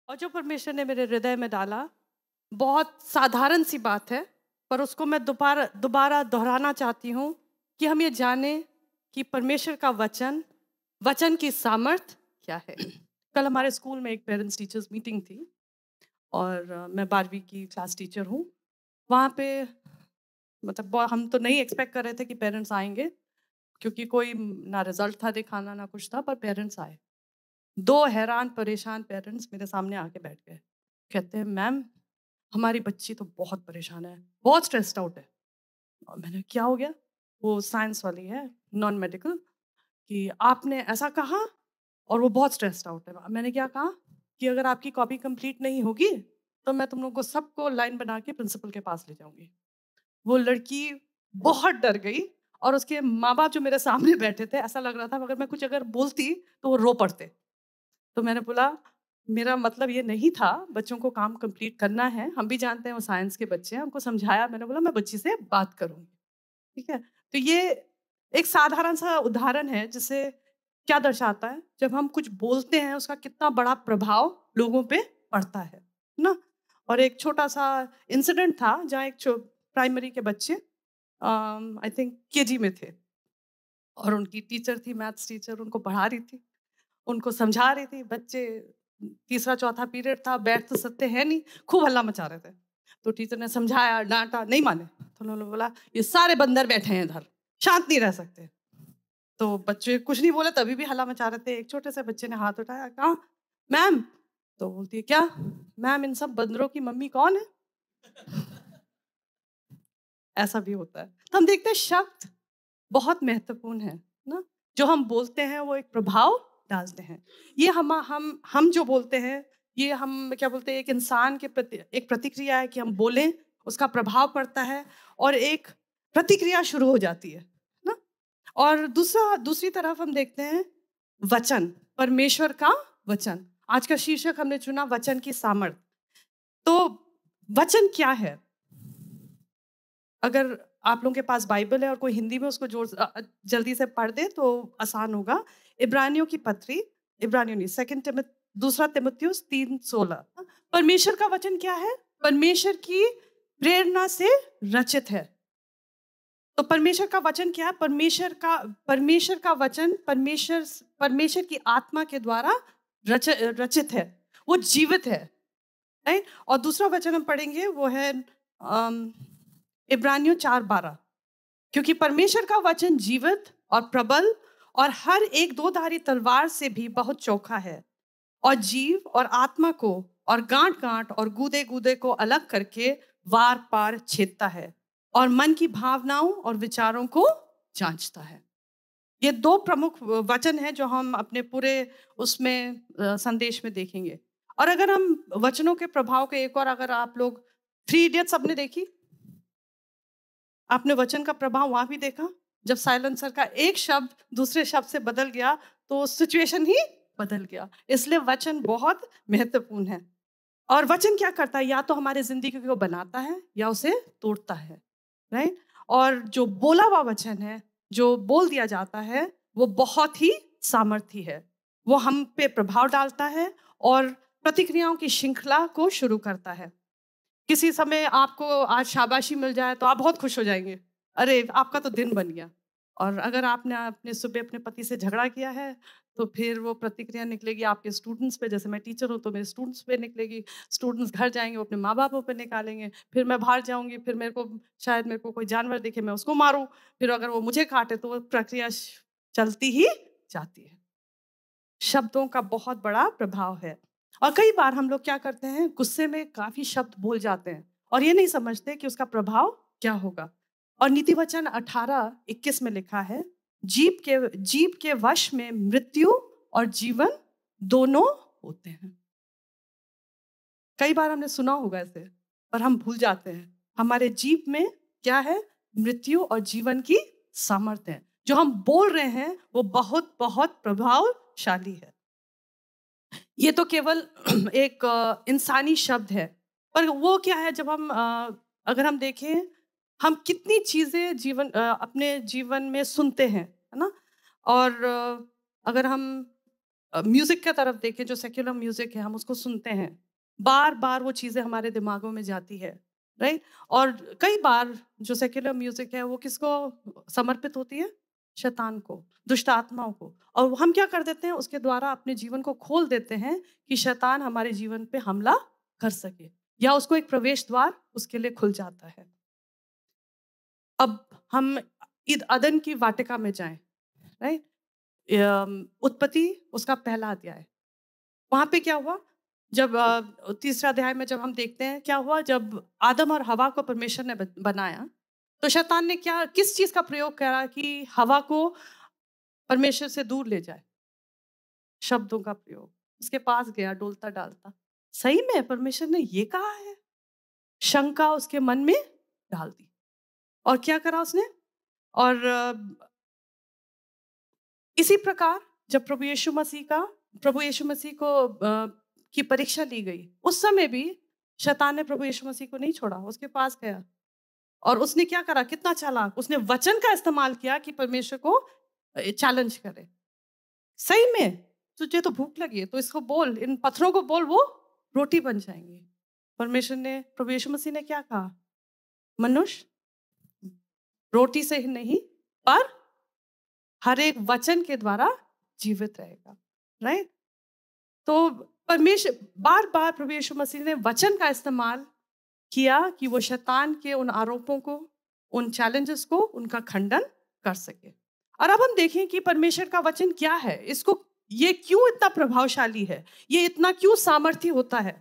और जो परमेश्वर ने मेरे हृदय में डाला, बहुत साधारण सी बात है, पर उसको मैं दोबारा दोबारा दोहराना चाहती हूँ कि हम ये जानें कि परमेश्वर का वचन, वचन की सामर्थ क्या है। कल हमारे स्कूल में एक पेरेंट्स टीचर्स मीटिंग थी और मैं 12वीं की क्लास टीचर हूँ। वहाँ पे मतलब हम तो नहीं एक्सपेक्ट कर रहे थे कि पेरेंट्स आएँगे, क्योंकि कोई ना रिज़ल्ट था दिखाना ना कुछ था, पर पेरेंट्स आए। 2 हैरान परेशान पेरेंट्स मेरे सामने आके बैठ गए। कहते हैं, मैम हमारी बच्ची तो बहुत परेशान है, बहुत स्ट्रेस्ड आउट है। और मैंने क्या हो गया? वो साइंस वाली है, नॉन मेडिकल, कि आपने ऐसा कहा और वो बहुत स्ट्रेस्ड आउट है। मैंने क्या कहा कि अगर आपकी कॉपी कंप्लीट नहीं होगी, तो मैं तुम लोगों को सबको लाइन बना के प्रिंसिपल के पास ले जाऊँगी। वो लड़की बहुत डर गई और उसके माँ-बाप जो मेरे सामने बैठे थे, ऐसा लग रहा था अगर मैं कुछ अगर बोलती, तो वो रो पड़ते। तो मैंने बोला, मेरा मतलब ये नहीं था, बच्चों को काम कंप्लीट करना है, हम भी जानते हैं वो साइंस के बच्चे हैं, उनको समझाया, मैंने बोला मैं बच्ची से बात करूँगी, ठीक है? तो ये एक साधारण-सा उदाहरण है जिससे क्या दर्शाता है, जब हम कुछ बोलते हैं उसका कितना बड़ा प्रभाव लोगों पे पड़ता है ना? और एक छोटा-सा इंसिडेंट था जहाँ एक प्राइमरी के बच्चे आई थिंक केजी में थे और उनकी टीचर थी मैथ्स टीचर, उनको पढ़ा रही थी। उनको समझा रही थी, बच्चे तीसरा चौथा पीरियड था, बैठ तो सकते हैं नहीं, खूब हल्ला मचा रहे थे। तो टीचर ने समझाया, डाँटा, नहीं माने। तो उन्होंने बोला, "ये सारे बंदर बैठे हैं इधर, शांत नहीं रह सकते।" तो बच्चे कुछ नहीं बोले, तभी भी हल्ला मचा रहे थे। एक छोटे से बच्चे ने हाथ उठाया, कहा, "मैम।" तो बोलती है, "क्या?" "मैम, इन सब बंदरों की मम्मी कौन है?" ऐसा भी होता है। तो हम देखते हैं शब्द बहुत महत्वपूर्ण है ना? जो हम बोलते हैं वो एक प्रभाव डालते हैं। ये हम जो बोलते हैं, ये हम क्या बोलते हैं, एक इंसान के प्रति एक प्रतिक्रिया है कि हम बोलें, उसका प्रभाव पड़ता है और एक प्रतिक्रिया शुरू हो जाती है ना? और दूसरी तरफ हम देखते हैं वचन, परमेश्वर का वचन। आज का शीर्षक हमने चुना वचन की सामर्थ। तो वचन क्या है? अगर आप लोगों के पास बाइबल है और कोई हिंदी में उसको जल्दी से पढ़ दे तो आसान होगा। इब्रानियों की पत्री, इब्रानियों नहीं, सेकंड तिमोथ दूसरा तिमुथियुस 3:16। परमेश्वर का वचन क्या है? परमेश्वर की प्रेरणा से रचित है। तो परमेश्वर का वचन क्या है? परमेश्वर का वचन परमेश्वर की आत्मा के द्वारा रचित है। वो जीवित है, राइट? और दूसरा वचन हम पढ़ेंगे वो है इब्रानियों 4:12। क्योंकि परमेश्वर का वचन जीवित और प्रबल और हर एक दो-धारी तलवार से भी बहुत चोखा है और जीव और आत्मा को और गांठ-गांठ और गूदे-गूदे को अलग करके वार-पार छेदता है और मन की भावनाओं और विचारों को जांचता है। ये 2 प्रमुख वचन हैं जो हम अपने पूरे उसमें संदेश में देखेंगे। और अगर हम वचनों के प्रभाव के एक और अगर आप लोग थ्री इडियट्स आपने देखी? आपने वचन का प्रभाव वहाँ भी देखा? जब साइलेंसर का एक शब्द दूसरे शब्द से बदल गया, तो सिचुएशन ही बदल गया। इसलिए वचन बहुत महत्वपूर्ण है। और वचन क्या करता है? या तो हमारी ज़िंदगी को बनाता है या उसे तोड़ता है, राइट? और जो बोला हुआ वचन है, जो बोल दिया जाता है, वो बहुत ही सामर्थी है। वो हम पे प्रभाव डालता है और प्रतिक्रियाओं की श्रृंखला को शुरू करता है। किसी समय आपको आज शाबाशी मिल जाए तो आप बहुत खुश हो जाएँगे। अरे! आपका तो दिन बन गया। और अगर आपने अपने सुबह अपने पति से झगड़ा किया है, तो फिर वो प्रतिक्रिया निकलेगी आपके स्टूडेंट्स पे। जैसे मैं टीचर हूँ, तो मेरे स्टूडेंट्स पे निकलेगी। स्टूडेंट्स घर जाएँगे, वो अपने माँ-बापों पे निकालेंगे। फिर मैं बाहर जाऊँगी, फिर मेरे को कोई जानवर दिखे, मैं उसको मारूँ। फिर अगर वो मुझे काटे, तो वो प्रक्रिया चलती ही जाती है। शब्दों का बहुत बड़ा प्रभाव है। और कई बार हम लोग क्या करते हैं, गुस्से में काफ़ी शब्द बोल जाते हैं और ये नहीं समझते कि उसका प्रभाव क्या होगा। और नीति वचन 18:21 में लिखा है, जीभ के वश में मृत्यु और जीवन दोनों होते हैं। कई बार हमने सुना होगा ऐसे, पर हम भूल जाते हैं। हमारे जीभ में क्या है? मृत्यु और जीवन की सामर्थ्य है। जो हम बोल रहे हैं, वो बहुत-बहुत प्रभावशाली है। ये तो केवल एक इंसानी शब्द है, पर वो क्या है जब हम अगर हम देखें, हम कितनी चीज़ें अपने जीवन में सुनते हैं, है ना? और अगर हम म्यूजिक की तरफ देखें, जो सेक्युलर म्यूजिक है हम उसको सुनते हैं, बार बार वो चीज़ें हमारे दिमागों में जाती है, राइट। और कई बार जो सेक्युलर म्यूजिक है वो किसको समर्पित होती है? शैतान को, दुष्ट आत्माओं को। और हम क्या कर देते हैं? उसके द्वारा अपने जीवन को खोल देते हैं कि शैतान हमारे जीवन पे हमला कर सके, या उसको एक प्रवेश द्वार उसके लिए खुल जाता है। अब हम ईद अदन की वाटिका में जाएं, राइट। उत्पत्ति उसका पहला अध्याय, वहां पे क्या हुआ? जब तीसरा अध्याय में जब हम देखते हैं क्या हुआ, जब आदम और हवा को परमेश्वर ने बनाया, तो शैतान ने क्या, किस चीज का प्रयोग करा कि हवा को परमेश्वर से दूर ले जाए? शब्दों का प्रयोग। उसके पास गया डोलता डालता, सही में परमेश्वर ने ये कहा है? शंका उसके मन में डाल दी। और क्या करा उसने? और इसी प्रकार जब प्रभु यीशु मसीह को की परीक्षा ली गई, उस समय भी शैतान ने प्रभु यीशु मसीह को नहीं छोड़ा, उसके पास गया। और उसने क्या करा? कितना चालाक, उसने वचन का इस्तेमाल किया कि परमेश्वर को चैलेंज करे। सही में तुझे तो भूख लगी है तो इसको बोल, इन पत्थरों को बोल, वो रोटी बन जाएंगी। परमेश्वर ने, प्रभु यीशु मसीह ने क्या कहा? मनुष्य रोटी से ही नहीं पर हर एक वचन के द्वारा जीवित रहेगा, राइट। तो परमेश्वर बार बार प्रभु यीशु मसीह ने वचन का इस्तेमाल किया कि वो शैतान के उन आरोपों को, उन चैलेंजेस को, उनका खंडन कर सके। और अब हम देखें कि परमेश्वर का वचन क्या है, इसको, ये क्यों इतना प्रभावशाली है, ये इतना क्यों सामर्थ्य होता है।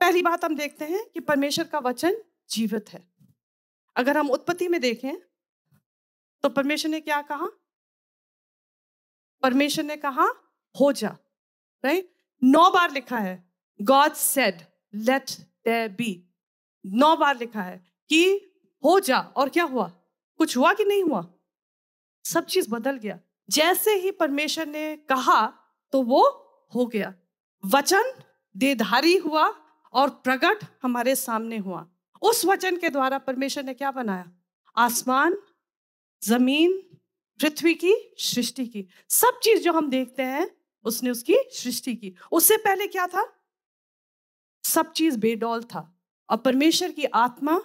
पहली बात हम देखते हैं कि परमेश्वर का वचन जीवित है। अगर हम उत्पत्ति में देखें तो परमेश्वर ने क्या कहा? परमेश्वर ने कहा हो जा, राइट। 9 बार लिखा है God said let there be. 9 बार लिखा है कि हो जा, और क्या हुआ? कुछ हुआ कि नहीं हुआ? सब चीज बदल गया। जैसे ही परमेश्वर ने कहा तो वो हो गया। वचन देहधारी हुआ और प्रकट हमारे सामने हुआ। उस वचन के द्वारा परमेश्वर ने क्या बनाया? आसमान, जमीन, पृथ्वी की सृष्टि की। सब चीज जो हम देखते हैं उसने उसकी सृष्टि की। उससे पहले क्या था? सब चीज बेडौल था और परमेश्वर की आत्मा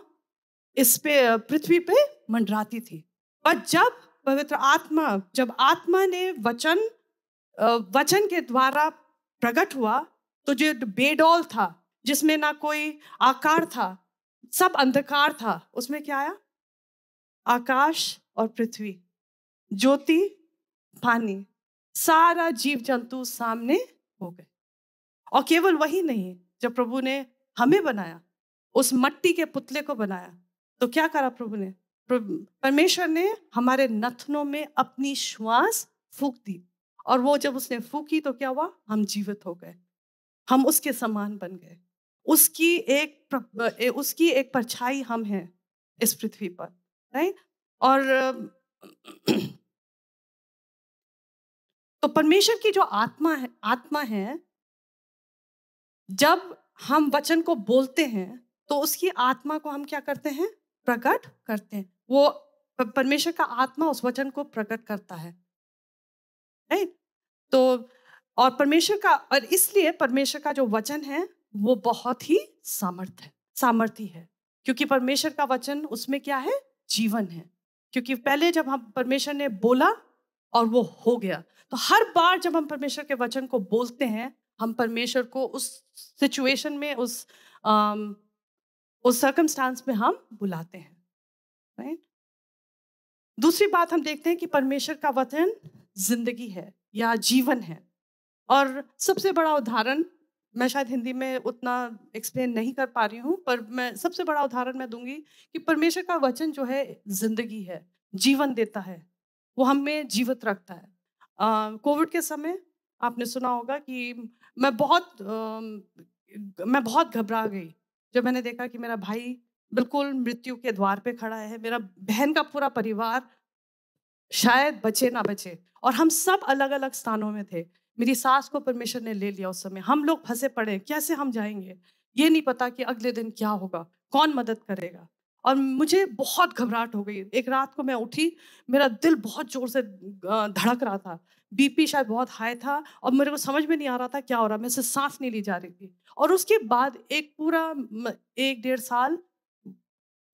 इस पे पृथ्वी पे मंडराती थी। पर जब पवित्र आत्मा, जब आत्मा ने वचन के द्वारा प्रकट हुआ, तो जो बेडौल था, जिसमें ना कोई आकार था, सब अंधकार था, उसमें क्या आया? आकाश और पृथ्वी, ज्योति, पानी, सारा जीव जंतु सामने हो गए। और केवल वही नहीं, जब प्रभु ने हमें बनाया, उस मट्टी के पुतले को बनाया, तो क्या करा प्रभु ने? परमेश्वर ने हमारे नथनों में अपनी श्वास फूंक दी, और वो जब उसने फूंकी तो क्या हुआ? हम जीवित हो गए, हम उसके समान बन गए। उसकी एक परछाई हम हैं इस पृथ्वी पर, राइट। और तो परमेश्वर की जो आत्मा है, जब हम वचन को बोलते हैं तो उसकी आत्मा को हम क्या करते हैं? प्रकट करते हैं। वो परमेश्वर का आत्मा उस वचन को प्रकट करता है, राइट। तो और इसलिए परमेश्वर का जो वचन है वो बहुत ही सामर्थी है, क्योंकि परमेश्वर का वचन, उसमें क्या है? जीवन है। क्योंकि पहले जब हम परमेश्वर ने बोला और वो हो गया, तो हर बार जब हम परमेश्वर के वचन को बोलते हैं, हम परमेश्वर को उस सिचुएशन में, उस सर्कमस्टांस में हम बुलाते हैं, राइट। दूसरी बात हम देखते हैं कि परमेश्वर का वचन जिंदगी है या जीवन है। और सबसे बड़ा उदाहरण, मैं शायद हिंदी में उतना एक्सप्लेन नहीं कर पा रही हूँ, पर मैं सबसे बड़ा उदाहरण मैं दूंगी कि परमेश्वर का वचन जो है जिंदगी है, जीवन देता है, वो हमें जीवित रखता है। कोविड के समय आपने सुना होगा कि मैं बहुत घबरा गई जब मैंने देखा कि मेरा भाई बिल्कुल मृत्यु के द्वार पे खड़ा है, मेरा बहन का पूरा परिवार शायद बचे ना बचे, और हम सब अलग अलग स्थानों में थे। मेरी सास को परमेश्वर ने ले लिया उस समय, हम लोग फंसे पड़े, कैसे हम जाएंगे, ये नहीं पता कि अगले दिन क्या होगा, कौन मदद करेगा। और मुझे बहुत घबराहट हो गई। एक रात को मैं उठी, मेरा दिल बहुत जोर से धड़क रहा था, बीपी शायद बहुत हाई था और मेरे को समझ में नहीं आ रहा था क्या हो रहा है, मेरे से सांस नहीं ली जा रही थी। और उसके बाद एक पूरा 1 डेढ़ साल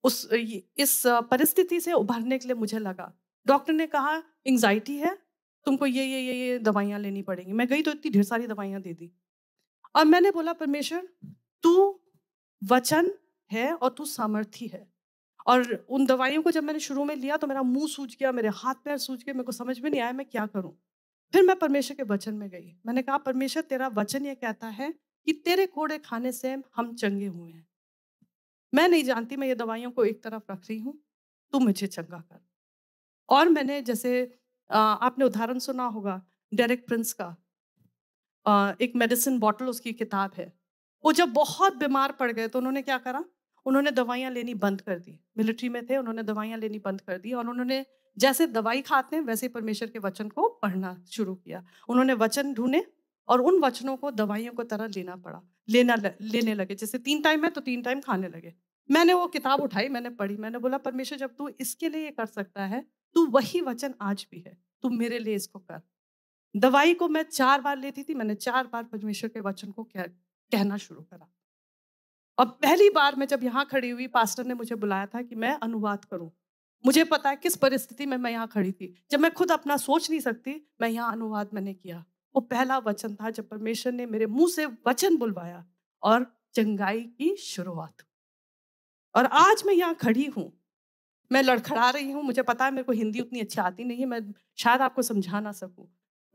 इस परिस्थिति से उभरने के लिए मुझे लगा। डॉक्टर ने कहा एंग्जाइटी है, तुमको ये दवाइयाँ लेनी पड़ेंगी। मैं गई तो इतनी ढेर सारी दवाइयाँ दे दी। और मैंने बोला परमेश्वर, तू वचन है और तू सामर्थी है। और उन दवाइयों को जब मैंने शुरू में लिया तो मेरा मुंह सूज गया, मेरे हाथ पैर सूज गए, मेरे को समझ में नहीं आया मैं क्या करूं। फिर मैं परमेश्वर के वचन में गई। मैंने कहा परमेश्वर, तेरा वचन ये कहता है कि तेरे कोड़े खाने से हम चंगे हुए हैं। मैं नहीं जानती, मैं ये दवाइयों को एक तरफ रख रही हूँ, तू मुझे चंगा कर। और मैंने जैसे आपने उदाहरण सुना होगा डेरेक प्रिंस का, एक मेडिसिन बॉटल उसकी किताब है। वो जब बहुत बीमार पड़ गए तो उन्होंने क्या करा, उन्होंने दवाइयाँ लेनी बंद कर दी। मिलिट्री में थे, उन्होंने दवाइयाँ लेनी बंद कर दी और उन्होंने जैसे दवाई खाते हैं वैसे परमेश्वर के वचन को पढ़ना शुरू किया। उन्होंने वचन ढूंढे और उन वचनों को दवाइयों को तरह लेने लगे। जैसे 3 टाइम है तो 3 टाइम खाने लगे। मैंने वो किताब उठाई, मैंने पढ़ी, मैंने बोला परमेश्वर, जब तू इसके लिए ये कर सकता है, तू वही वचन आज भी है, तू मेरे लिए इसको कर। दवाई को मैं 4 बार लेती थी, मैंने 4 बार परमेश्वर के वचन को कहना शुरू करा। अब पहली बार मैं जब यहाँ खड़ी हुई, पास्टर ने मुझे बुलाया था कि मैं अनुवाद करूं। मुझे पता है किस परिस्थिति में मैं यहाँ खड़ी थी, जब मैं खुद अपना सोच नहीं सकती, मैं यहाँ अनुवाद मैंने किया। वो पहला वचन था जब परमेश्वर ने मेरे मुंह से वचन बुलवाया और चंगाई की शुरुआत हुई। और आज मैं यहाँ खड़ी हूँ, मैं लड़खड़ा रही हूँ। मुझे पता है मेरे को हिंदी उतनी अच्छी आती नहीं है, मैं शायद आपको समझा ना सकूं,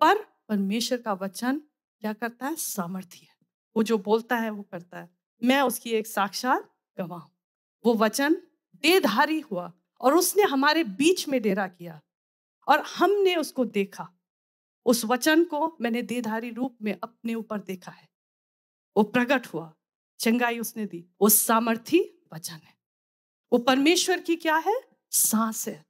पर परमेश्वर का वचन क्या करता है, सामर्थ्य है। वो जो बोलता है वो करता है। मैं उसकी एक साक्षात गवाह हूं। वो वचन देहधारी हुआ और उसने हमारे बीच में डेरा किया और हमने उसको देखा। उस वचन को मैंने देहधारी रूप में अपने ऊपर देखा है। वो प्रकट हुआ, चंगाई उसने दी। वो सामर्थी वचन है। वो परमेश्वर की क्या है, सांस है।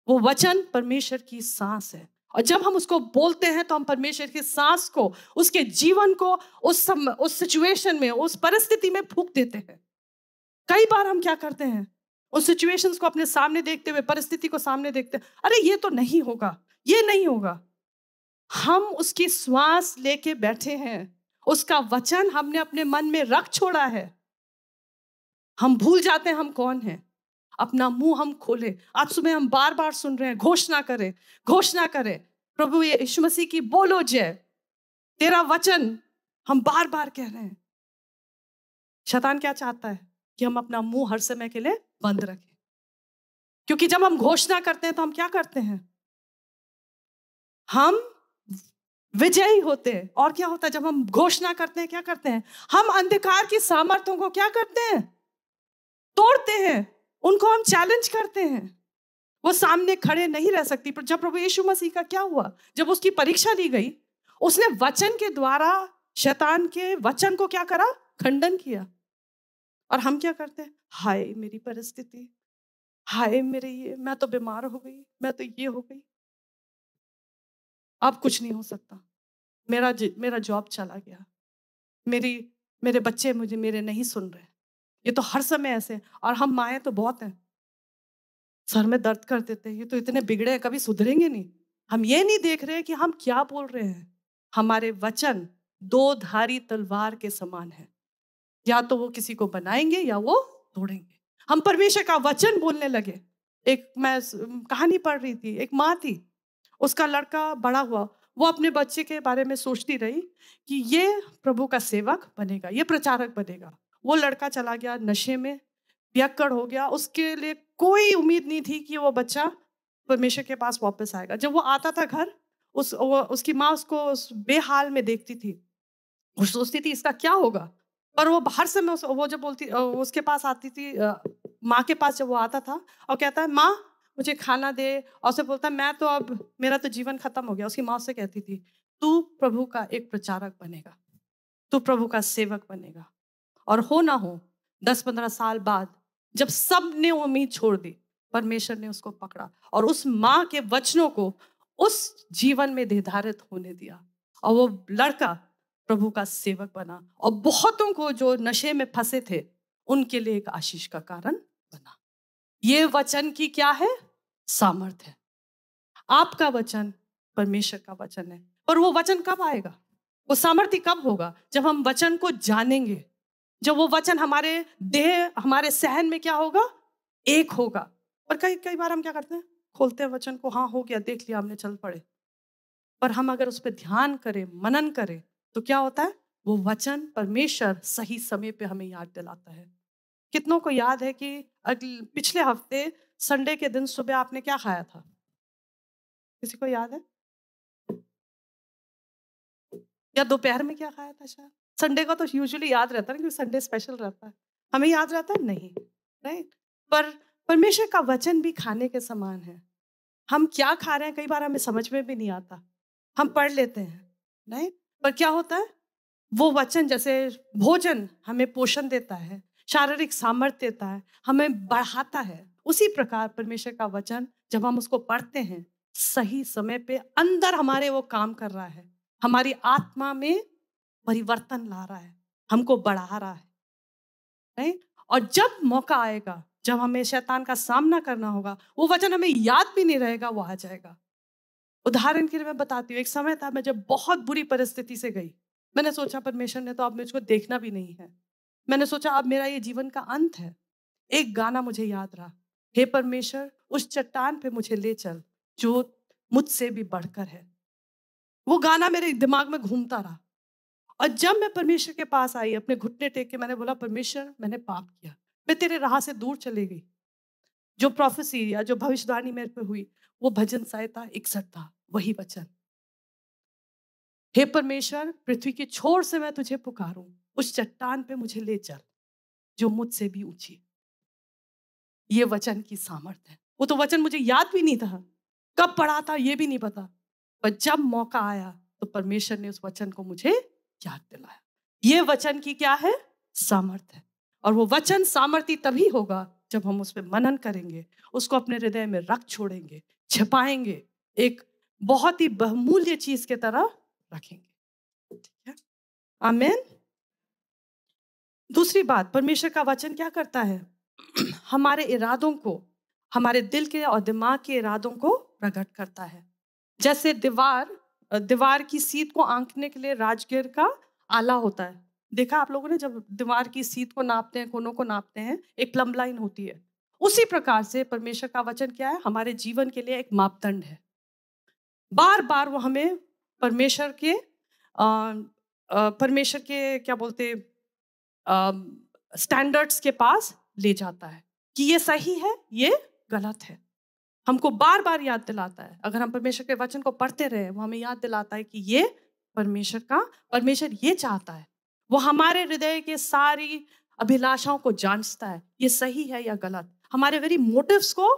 वो वचन परमेश्वर की सांस है। और जब हम उसको बोलते हैं तो हम परमेश्वर की सांस को, उसके जीवन को उस सिचुएशन में, उस परिस्थिति में फूंक देते हैं। कई बार हम क्या करते हैं, उस सिचुएशंस को अपने सामने देखते हुए, परिस्थिति को सामने देखते हैं, अरे ये तो नहीं होगा, ये नहीं होगा। हम उसकी श्वास लेके बैठे हैं, उसका वचन हमने अपने मन में रख छोड़ा है। हम भूल जाते हैं हम कौन हैं। अपना मुंह हम खोले। आज सुबह हम बार बार सुन रहे हैं, घोषणा करें, घोषणा करें, प्रभु यीशु मसीह की बोलो जय, तेरा वचन। हम बार बार कह रहे हैं। शैतान क्या चाहता है कि हम अपना मुंह हर समय के लिए बंद रखें, क्योंकि जब हम घोषणा करते हैं तो हम क्या करते हैं, हम विजयी होते हैं। और क्या होता है जब हम घोषणा करते हैं, क्या करते हैं, हम अंधकार की सामर्थ्यों को क्या करते हैं, तोड़ते हैं, उनको हम चैलेंज करते हैं। वो सामने खड़े नहीं रह सकती। पर जब प्रभु यीशु मसीह का क्या हुआ, जब उसकी परीक्षा ली गई, उसने वचन के द्वारा शैतान के वचन को क्या करा, खंडन किया। और हम क्या करते हैं, हाय मेरी परिस्थिति, हाय मेरे ये, मैं तो बीमार हो गई, मैं तो ये हो गई, अब कुछ नहीं हो सकता, मेरा जॉब चला गया, मेरे बच्चे मेरे नहीं सुन रहे। ये तो हर समय ऐसे। और हम माएँ तो बहुत हैं, सर में दर्द कर देते हैं, ये तो इतने बिगड़े हैं, कभी सुधरेंगे नहीं। हम ये नहीं देख रहे कि हम क्या बोल रहे हैं। हमारे वचन 2 धारी तलवार के समान है, या तो वो किसी को बनाएंगे या वो तोड़ेंगे। हम परमेश्वर का वचन बोलने लगे। मैं कहानी पढ़ रही थी, एक माँ थी, उसका लड़का बड़ा हुआ, वो अपने बच्चे के बारे में सोचती रही कि ये प्रभु का सेवक बनेगा, ये प्रचारक बनेगा। वो लड़का चला गया नशे में, पियक्कड़ हो गया। उसके लिए कोई उम्मीद नहीं थी कि वो बच्चा परमेश्वर के पास वापस आएगा। जब वो आता था घर, उसकी माँ उसको उस बेहाल में देखती थी और सोचती थी इसका क्या होगा। पर वो हर समय वो जब उसके पास आती थी, माँ के पास जब वो आता था और कहता है माँ मुझे खाना दे, और उसे बोलता है मैं तो अब, मेरा तो जीवन खत्म हो गया। उसकी माँ से कहती थी तू प्रभु का एक प्रचारक बनेगा, तू प्रभु का सेवक बनेगा। और हो ना हो 10-15 साल बाद जब सब ने उम्मीद छोड़ दी, परमेश्वर ने उसको पकड़ा और उस माँ के वचनों को उस जीवन में निर्धारित होने दिया और वो लड़का प्रभु का सेवक बना और बहुतों को जो नशे में फंसे थे उनके लिए एक आशीष का कारण बना। ये वचन की क्या है, सामर्थ है। आपका वचन परमेश्वर का वचन है। पर वो वचन कब आएगा, वो सामर्थ्य कब होगा? जब हम वचन को जानेंगे, जब वो वचन हमारे देह, हमारे सहन में क्या होगा, एक होगा। पर कई कई बार हम क्या करते हैं, खोलते हैं वचन को, हाँ हो गया, देख लिया हमने, चल पड़े। पर हम अगर उस पर ध्यान करें, मनन करें, तो क्या होता है, वो वचन परमेश्वर सही समय पे हमें याद दिलाता है। कितनों को याद है कि पिछले हफ्ते संडे के दिन सुबह आपने क्या खाया था? किसी को याद है? या दोपहर में क्या खाया था शायद? संडे को तो यूजुअली याद रहता है ना, क्योंकि संडे स्पेशल रहता है। हमें याद रहता है नहीं, राइट? पर परमेश्वर का वचन भी खाने के समान है। हम क्या खा रहे हैं कई बार हमें समझ में भी नहीं आता। हम पढ़ लेते हैं, राइट? पर क्या होता है, वो वचन जैसे भोजन हमें पोषण देता है, शारीरिक सामर्थ्य देता है, हमें बढ़ाता है। उसी प्रकार परमेश्वर का वचन जब हम उसको पढ़ते हैं, सही समय पे अंदर हमारे वो काम कर रहा है, हमारी आत्मा में परिवर्तन ला रहा है, हमको बढ़ा रहा है, राइट? और जब मौका आएगा, जब हमें शैतान का सामना करना होगा, वो वचन हमें याद भी नहीं रहेगा, वो आ जाएगा। उदाहरण के लिए मैं बताती हूँ, एक समय था मैं जब बहुत बुरी परिस्थिति से गई। मैंने सोचा परमेश्वर ने तो अब मुझको देखना भी नहीं है। मैंने सोचा अब मेरा ये जीवन का अंत है। एक गाना मुझे याद रहा, हे परमेश्वर उस चट्टान पे मुझे ले चल जो मुझसे भी बढ़कर है। वो गाना मेरे दिमाग में घूमता रहा। और जब मैं परमेश्वर के पास आई, अपने घुटने टेक के मैंने बोला, परमेश्वर मैंने पाप किया, मैं तेरे राह से दूर चली गई। जो प्रोफेसी या जो भविष्यवाणी मेरे पे हुई, वो भजन संहिता 61 था, वही वचन। हे परमेश्वर पृथ्वी के छोर से मैं तुझे पुकारूं, उस चट्टान पे मुझे ले चल जो मुझसे भी ऊंची है। ये वचन की सामर्थ है। वो तो वचन मुझे याद भी नहीं था, कब पढ़ा था ये भी नहीं पता, पर जब मौका आया तो परमेश्वर ने उस वचन को मुझे याद दिलाया। ये वचन की क्या है, सामर्थ है। और वो वचन सामर्थी तभी होगा जब हम उस पर मनन करेंगे, उसको अपने हृदय में रख छोड़ेंगे, छिपाएंगे, एक बहुत ही बहुमूल्य चीज के तरह रखेंगे। ठीक है, आमीन। दूसरी बात, परमेश्वर का वचन क्या करता है, हमारे इरादों को, हमारे दिल के और दिमाग के इरादों को प्रकट करता है। जैसे दीवार की सीध को आंकने के लिए राजगीर का आला होता है। देखा आप लोगों ने, जब दीवार की सीध को नापते हैं, कोनों को नापते हैं, एक प्लम्ब लाइन होती है। उसी प्रकार से परमेश्वर का वचन क्या है, हमारे जीवन के लिए एक मापदंड है। बार बार वो हमें परमेश्वर के परमेश्वर के क्या बोलते स्टैंडर्ड्स के पास ले जाता है कि ये सही है, ये गलत है। हमको बार बार याद दिलाता है। अगर हम परमेश्वर के वचन को पढ़ते रहे, वो हमें याद दिलाता है कि ये परमेश्वर ये चाहता है। वो हमारे हृदय के सारी अभिलाषाओं को जांचता है, ये सही है या गलत। हमारे वेरी मोटिव्स को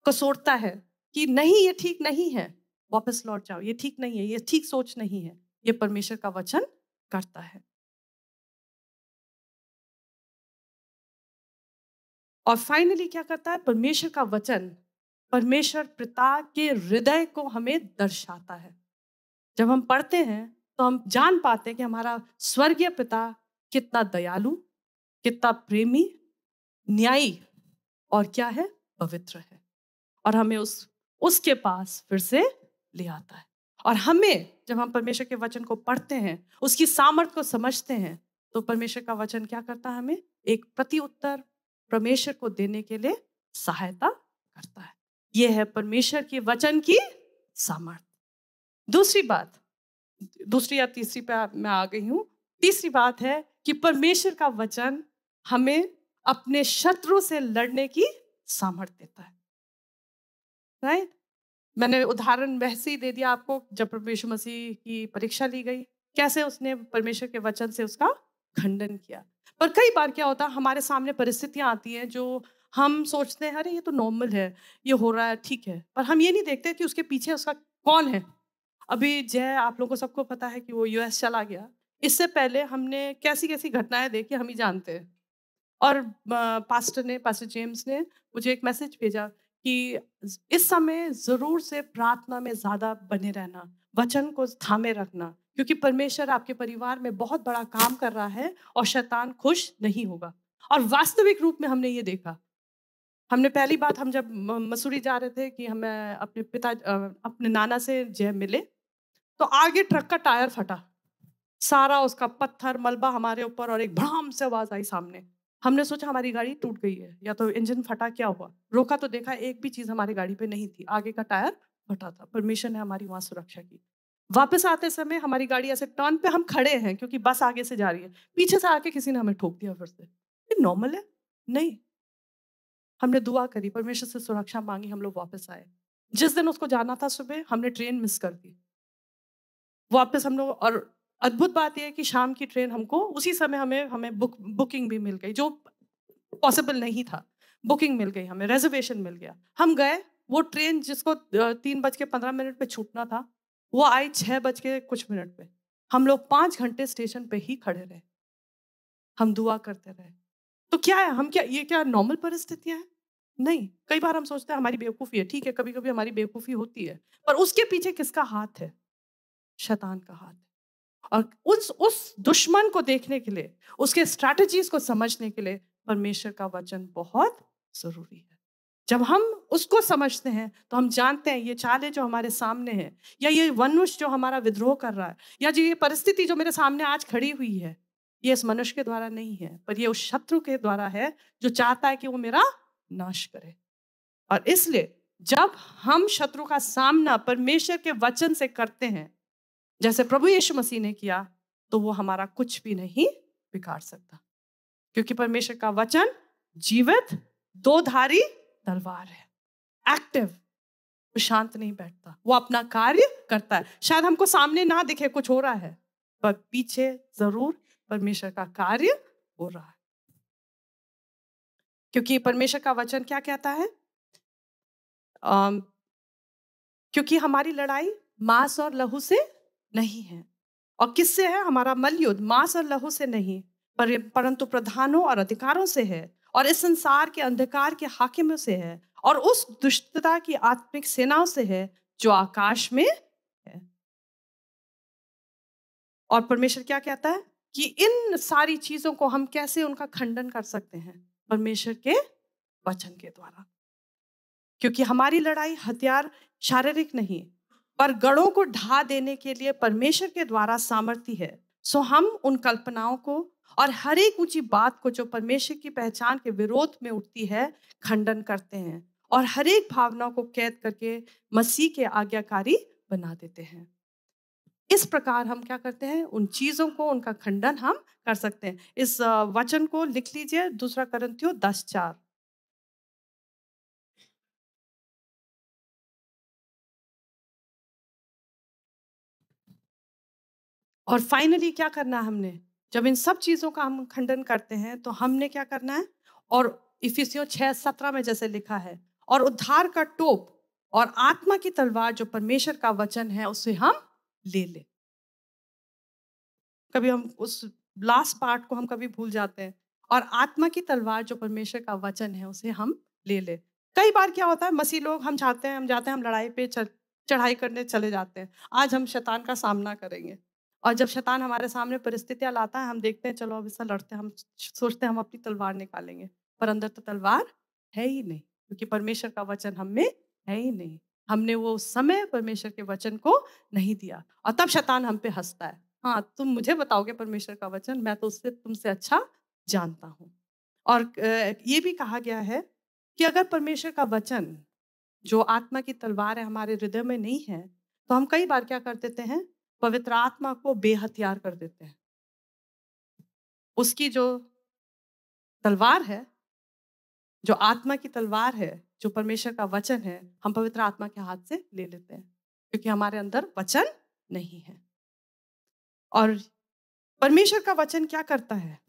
कसोटता है कि नहीं, ये ठीक नहीं है, वापस लौट जाओ, ये ठीक नहीं है, ये ठीक सोच नहीं है। ये परमेश्वर का वचन करता है। और फाइनली क्या करता है, परमेश्वर का वचन परमेश्वर पिता के हृदय को हमें दर्शाता है। जब हम पढ़ते हैं तो हम जान पाते हैं कि हमारा स्वर्गीय पिता कितना दयालु, कितना प्रेमी, न्यायी और क्या है, पवित्र है। और हमें उसके पास फिर से ले आता है। और हमें जब हम परमेश्वर के वचन को पढ़ते हैं, उसकी सामर्थ को समझते हैं, तो परमेश्वर का वचन क्या करता है, हमें एक प्रति उत्तर परमेश्वर को देने के लिए सहायता करता है। यह है परमेश्वर के वचन की सामर्थ। दूसरी बात, दूसरी या तीसरी पे मैं आ गई हूं। तीसरी बात है कि परमेश्वर का वचन हमें अपने शत्रु से लड़ने की सामर्थ देता है, राइट? मैंने उदाहरण वैसे ही दे दिया आपको, जब प्रभु यीशु मसीह की परीक्षा ली गई, कैसे उसने परमेश्वर के वचन से उसका खंडन किया। पर कई बार क्या होता है, हमारे सामने परिस्थितियां आती हैं जो हम सोचते हैं अरे ये तो नॉर्मल है, ये हो रहा है, ठीक है, पर हम ये नहीं देखते कि उसके पीछे उसका कौन है। अभी जय आप लोगों को सबको पता है कि वो यूएस चला गया। इससे पहले हमने कैसी कैसी घटनाएं देखी हम ही जानते हैं। और पास्टर जेम्स ने मुझे एक मैसेज भेजा कि इस समय जरूर से प्रार्थना में ज्यादा बने रहना, वचन को थामे रखना, क्योंकि परमेश्वर आपके परिवार में बहुत बड़ा काम कर रहा है और शैतान खुश नहीं होगा। और वास्तविक रूप में हमने ये देखा, हमने पहली बात, हम जब मसूरी जा रहे थे कि हमें अपने नाना से जय मिले, तो आगे ट्रक का टायर फटा, सारा उसका पत्थर मलबा हमारे ऊपर और एक भड़ाम से आवाज आई सामने। हमने सोचा हमारी गाड़ी टूट गई है या तो इंजन फटा, क्या हुआ। रोका तो देखा एक भी चीज हमारी गाड़ी पे नहीं थी, आगे का टायर फटा था। परमेश्वर ने हमारी वहां सुरक्षा की। वापस आते समय हमारी गाड़ी ऐसे टर्न पे हम खड़े हैं क्योंकि बस आगे से जा रही है, पीछे से आके किसी ने हमें ठोक दिया फिर से। ये नॉर्मल है? नहीं। हमने दुआ करी, परमेश्वर से सुरक्षा मांगी, हम लोग वापस आए। जिस दिन उसको जाना था सुबह, हमने ट्रेन मिस कर दी। वापस हम लोग, और अद्भुत बात यह है कि शाम की ट्रेन हमको उसी समय हमें हमें बुकिंग भी मिल गई, जो पॉसिबल नहीं था। बुकिंग मिल गई, हमें रिजर्वेशन मिल गया। हम गए, वो ट्रेन जिसको 3:15 पे छूटना था, वो आई 6 बज के कुछ मिनट पे। हम लोग 5 घंटे स्टेशन पे ही खड़े रहे, हम दुआ करते रहे। तो क्या है, हम क्या, ये क्या नॉर्मल परिस्थितियां हैं? नहीं। कई बार हम सोचते हैं हमारी बेवकूफी है, ठीक है, कभी कभी हमारी बेवकूफी होती है, पर उसके पीछे किसका हाथ है? शैतान का हाथ है। और उस दुश्मन को देखने के लिए, उसके स्ट्रैटेजीज को समझने के लिए परमेश्वर का वचन बहुत जरूरी है। जब हम उसको समझते हैं तो हम जानते हैं ये चालें जो हमारे सामने है, या ये मनुष्य जो हमारा विद्रोह कर रहा है, या जो ये परिस्थिति जो मेरे सामने आज खड़ी हुई है, ये इस मनुष्य के द्वारा नहीं है, पर ये उस शत्रु के द्वारा है जो चाहता है कि वो मेरा नाश करे। और इसलिए जब हम शत्रु का सामना परमेश्वर के वचन से करते हैं, जैसे प्रभु यीशु मसीह ने किया, तो वो हमारा कुछ भी नहीं बिगाड़ सकता, क्योंकि परमेश्वर का वचन जीवित दो धारी तलवार है, एक्टिव। वो शांत नहीं बैठता, वो अपना कार्य करता है। शायद हमको सामने ना दिखे कुछ हो रहा है, पर पीछे जरूर परमेश्वर का कार्य हो रहा है। क्योंकि परमेश्वर का वचन क्या कहता है? क्योंकि हमारी लड़ाई मांस और लहू से नहीं है। और किससे है? हमारा मल युद्ध मांस और लहू से नहीं, परंतु प्रधानों और अधिकारों से है, और इस संसार के अंधकार के हाकिमों से है, और उस दुष्टता की आत्मिक सेनाओं से है जो आकाश में है। और परमेश्वर क्या कहता है कि इन सारी चीजों को हम कैसे उनका खंडन कर सकते हैं? परमेश्वर के वचन के द्वारा। क्योंकि हमारी लड़ाई हथियार शारीरिक नहीं, पर गढ़ों को ढा देने के लिए परमेश्वर के द्वारा सामर्थ्य है। सो हम उन कल्पनाओं को और हर एक ऊंची बात को जो परमेश्वर की पहचान के विरोध में उठती है, खंडन करते हैं, और हर एक भावना को कैद करके मसीह के आज्ञाकारी बना देते हैं। इस प्रकार हम क्या करते हैं? उन चीजों को, उनका खंडन हम कर सकते हैं। इस वचन को लिख लीजिए, 2 कुरिन्थियों 10:4। और फाइनली क्या करना है हमने? जब इन सब चीजों का हम खंडन करते हैं तो हमने क्या करना है? और इफिसियों 6:17 में जैसे लिखा है, और उद्धार का टोप और आत्मा की तलवार जो परमेश्वर का वचन है, उसे हम ले ले। कभी हम उस लास्ट पार्ट को हम कभी भूल जाते हैं। और आत्मा की तलवार जो परमेश्वर का वचन है, उसे हम ले ले। कई बार क्या होता है, मसीह लोग, हम चाहते हैं, हम जाते हैं, हम लड़ाई पे चढ़ाई करने चले जाते हैं। आज हम शैतान का सामना करेंगे, और जब शैतान हमारे सामने परिस्थितियां लाता है, हम देखते हैं चलो अब इससे लड़ते हैं, हम सोचते हैं हम अपनी तलवार निकालेंगे, पर अंदर तो तलवार है ही नहीं, क्योंकि परमेश्वर का वचन हम में है ही नहीं। हमने वो समय परमेश्वर के वचन को नहीं दिया, और तब शैतान हम पे हंसता है। हाँ, तुम मुझे बताओगे परमेश्वर का वचन, मैं तो उससे तुमसे अच्छा जानता हूँ। और ये भी कहा गया है कि अगर परमेश्वर का वचन जो आत्मा की तलवार है हमारे हृदय में नहीं है, तो हम कई बार क्या कर देते हैं? पवित्र आत्मा को बेहथियार कर देते हैं। उसकी जो तलवार है, जो आत्मा की तलवार है, जो परमेश्वर का वचन है, हम पवित्र आत्मा के हाथ से ले लेते हैं, क्योंकि हमारे अंदर वचन नहीं है। और परमेश्वर का वचन क्या करता है?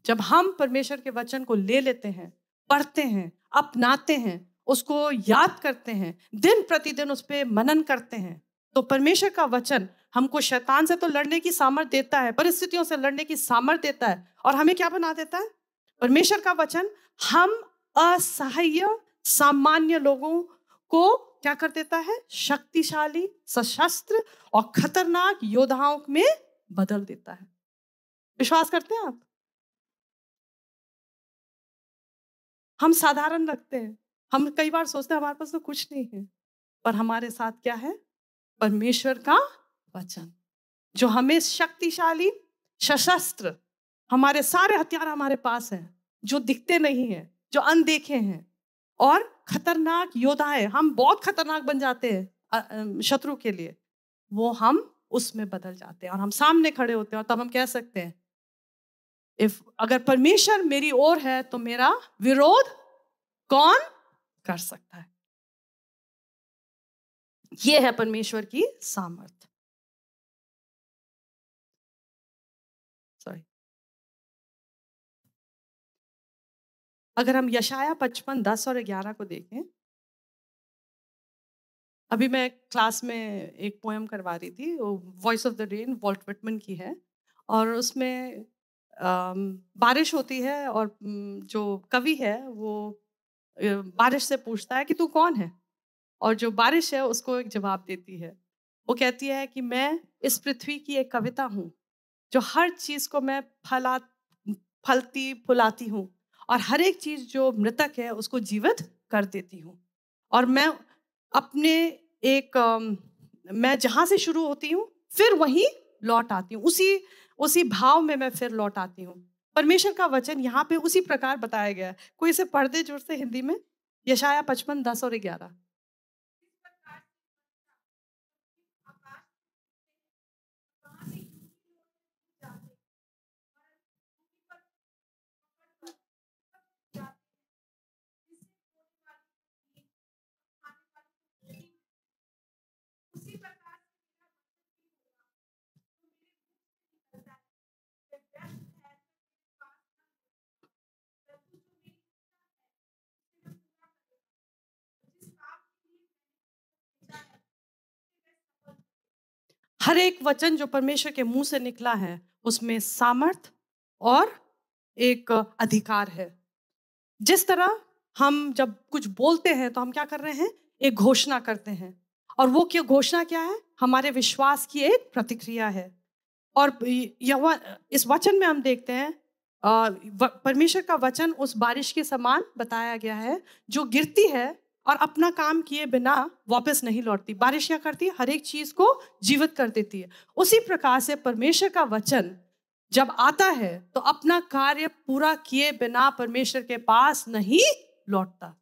जब हम परमेश्वर के वचन को ले लेते हैं, पढ़ते हैं, अपनाते हैं, उसको याद करते हैं, दिन प्रतिदिन उस पर मनन करते हैं, तो परमेश्वर का वचन हमको शैतान से तो लड़ने की सामर्थ देता है, परिस्थितियों से लड़ने की सामर्थ देता है, और हमें क्या बना देता है? परमेश्वर का वचन हम असहाय सामान्य लोगों को क्या कर देता है? शक्तिशाली, सशस्त्र और खतरनाक योद्धाओं में बदल देता है। विश्वास करते हैं आप? हम साधारण लगते हैं, हम कई बार सोचते हैं हमारे पास तो कुछ नहीं है, पर हमारे साथ क्या है? परमेश्वर का वचन, जो हमें शक्तिशाली, सशस्त्र, हमारे सारे हथियार हमारे पास हैं, जो दिखते नहीं हैं, जो अनदेखे हैं, और खतरनाक योद्धा है। हम बहुत खतरनाक बन जाते हैं शत्रु के लिए, वो हम उसमें बदल जाते हैं और हम सामने खड़े होते हैं, और तब हम कह सकते हैं, अगर परमेश्वर मेरी ओर है तो मेरा विरोध कौन कर सकता है? ये है परमेश्वर की सामर्थ। सॉरी, अगर हम यशाया 55:10 और 11 को देखें, अभी मैं क्लास में एक पोएम करवा रही थी, वो voice of the rain Walt Whitman की है, और उसमें बारिश होती है, और जो कवि है वो बारिश से पूछता है कि तू कौन है, और जो बारिश है उसको एक जवाब देती है। वो कहती है कि मैं इस पृथ्वी की एक कविता हूँ, जो हर चीज को मैं फलती फुलाती हूँ, और हर एक चीज जो मृतक है उसको जीवित कर देती हूँ। और मैं अपने एक मैं जहां से शुरू होती हूँ फिर वहीं लौट आती हूँ, उसी उसी भाव में मैं फिर लौट आती हूँ। परमेश्वर का वचन यहाँ पे उसी प्रकार बताया गया है। कोई इसे पढ़ दे जोर से हिंदी में, यशाया 55:10 और 11। हर एक वचन जो परमेश्वर के मुंह से निकला है उसमें सामर्थ और एक अधिकार है। जिस तरह हम जब कुछ बोलते हैं तो हम क्या कर रहे हैं? एक घोषणा करते हैं, और वो क्या घोषणा क्या है? हमारे विश्वास की एक प्रतिक्रिया है। और इस वचन में हम देखते हैं परमेश्वर का वचन उस बारिश के समान बताया गया है, जो गिरती है और अपना काम किए बिना वापस नहीं लौटती। बारिश क्या करती है? हर एक चीज को जीवित कर देती है। उसी प्रकार से परमेश्वर का वचन जब आता है तो अपना कार्य पूरा किए बिना परमेश्वर के पास नहीं लौटता।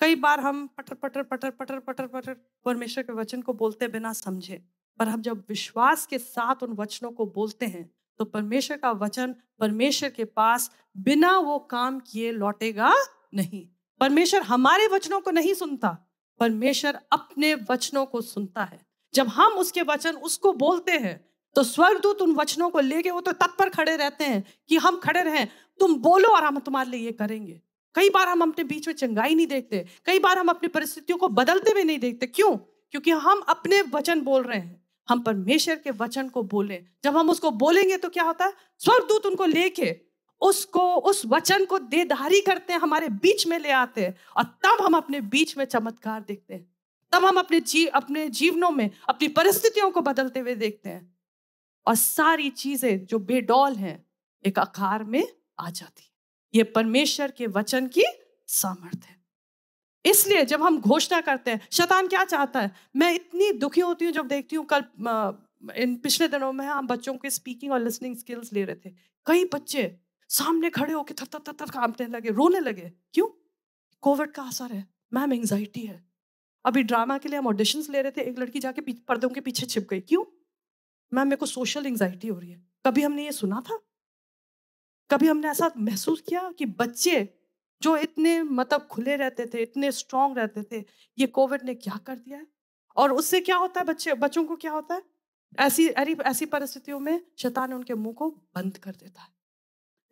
कई बार हम पटर पटर पटर पटर पटर पटर परमेश्वर के वचन को बोलते बिना समझे, पर हम जब विश्वास के साथ उन वचनों को बोलते हैं तो परमेश्वर का वचन परमेश्वर के पास बिना वो काम किए लौटेगा नहीं। परमेश्वर हमारे वचनों को नहीं सुनता, परमेश्वर अपने वचनों को सुनता है। जब हम उसके वचन उसको बोलते हैं तो स्वर्गदूत उन वचनों को लेके वो तो तत्पर खड़े रहते हैं कि हम खड़े रहें, तुम बोलो और हम तुम्हारे लिए ये करेंगे। कई बार हम अपने बीच में चंगाई नहीं देखते, कई बार हम अपनी परिस्थितियों को बदलते हुए नहीं देखते। क्यों? क्योंकि हम अपने वचन बोल रहे हैं। हम परमेश्वर के वचन को बोले, जब हम उसको बोलेंगे तो क्या होता है? स्वर्गदूत उनको लेके उसको उस वचन को देधारी करते हैं, हमारे बीच में ले आते हैं, और तब हम अपने बीच में चमत्कार देखते हैं। तब हम अपने जीवनों में अपनी परिस्थितियों को बदलते हुए देखते हैं, और सारी चीजें जो बेडौल हैं एक आकार में आ जाती है। ये परमेश्वर के वचन की सामर्थ है। इसलिए जब हम घोषणा करते हैं, शैतान क्या चाहता है? मैं इतनी दुखी होती हूँ जब देखती हूँ, कल इन पिछले दिनों में हम बच्चों के स्पीकिंग और लिसनिंग स्किल्स ले रहे थे। कई बच्चे सामने खड़े होकर थर थर थर कांपने लगे, रोने लगे। क्यों? कोविड का असर है मैम, एंजाइटी है। अभी ड्रामा के लिए हम ऑडिशंस ले रहे थे, एक लड़की जाके पर्दों के पीछे छिप गई। क्यों? मैम मेरे को सोशल एंजाइटी हो रही है। कभी हमने ये सुना था? कभी हमने ऐसा महसूस किया कि बच्चे जो इतने मतलब खुले रहते थे, इतने स्ट्रांग रहते थे, ये कोविड ने क्या कर दिया है? और उससे क्या होता है? बच्चों को क्या होता है? ऐसी परिस्थितियों में शैतान उनके मुंह को बंद कर देता है।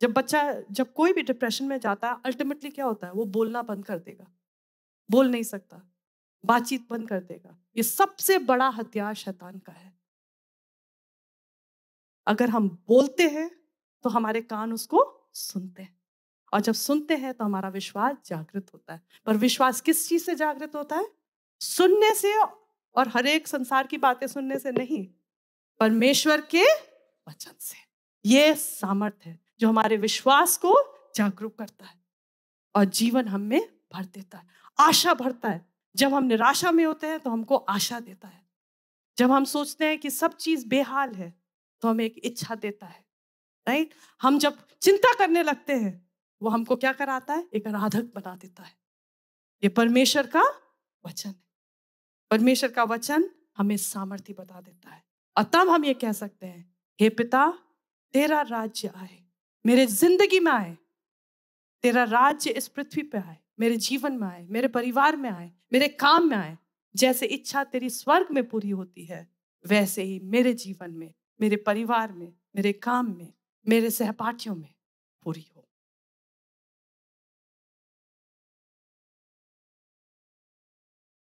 जब कोई भी डिप्रेशन में जाता है, अल्टीमेटली क्या होता है? वो बोलना बंद कर देगा, बोल नहीं सकता, बातचीत बंद कर देगा। ये सबसे बड़ा हथियार शैतान का है। अगर हम बोलते हैं तो हमारे कान उसको सुनते हैं, और जब सुनते हैं तो हमारा विश्वास जागृत होता है। पर विश्वास किस चीज से जागृत होता है? सुनने से, और हर एक संसार की बातें सुनने से नहीं, परमेश्वर के वचन से। ये सामर्थ है जो हमारे विश्वास को जागरूक करता है। और जीवन हम में भर देता है, आशा भरता है। जब हम निराशा में होते हैं तो हमको आशा देता है। जब हम सोचते हैं कि सब चीज़ बेहाल है तो हमें एक इच्छा देता है, राइट? हम जब चिंता करने लगते हैं वो हमको क्या कराता है? एक आराधक बना देता है। ये परमेश्वर का वचन है। परमेश्वर का वचन हमें सामर्थ्य बता देता है और तब हम ये कह सकते हैं, हे पिता, तेरा राज्य आए, मेरे जिंदगी में आए, तेरा राज्य इस पृथ्वी पे आए, मेरे जीवन में आए, मेरे परिवार में आए, मेरे काम में आए। जैसे इच्छा तेरी स्वर्ग में पूरी होती है वैसे ही मेरे जीवन में, मेरे परिवार में, मेरे काम में, मेरे सहपाठियों में पूरी हो।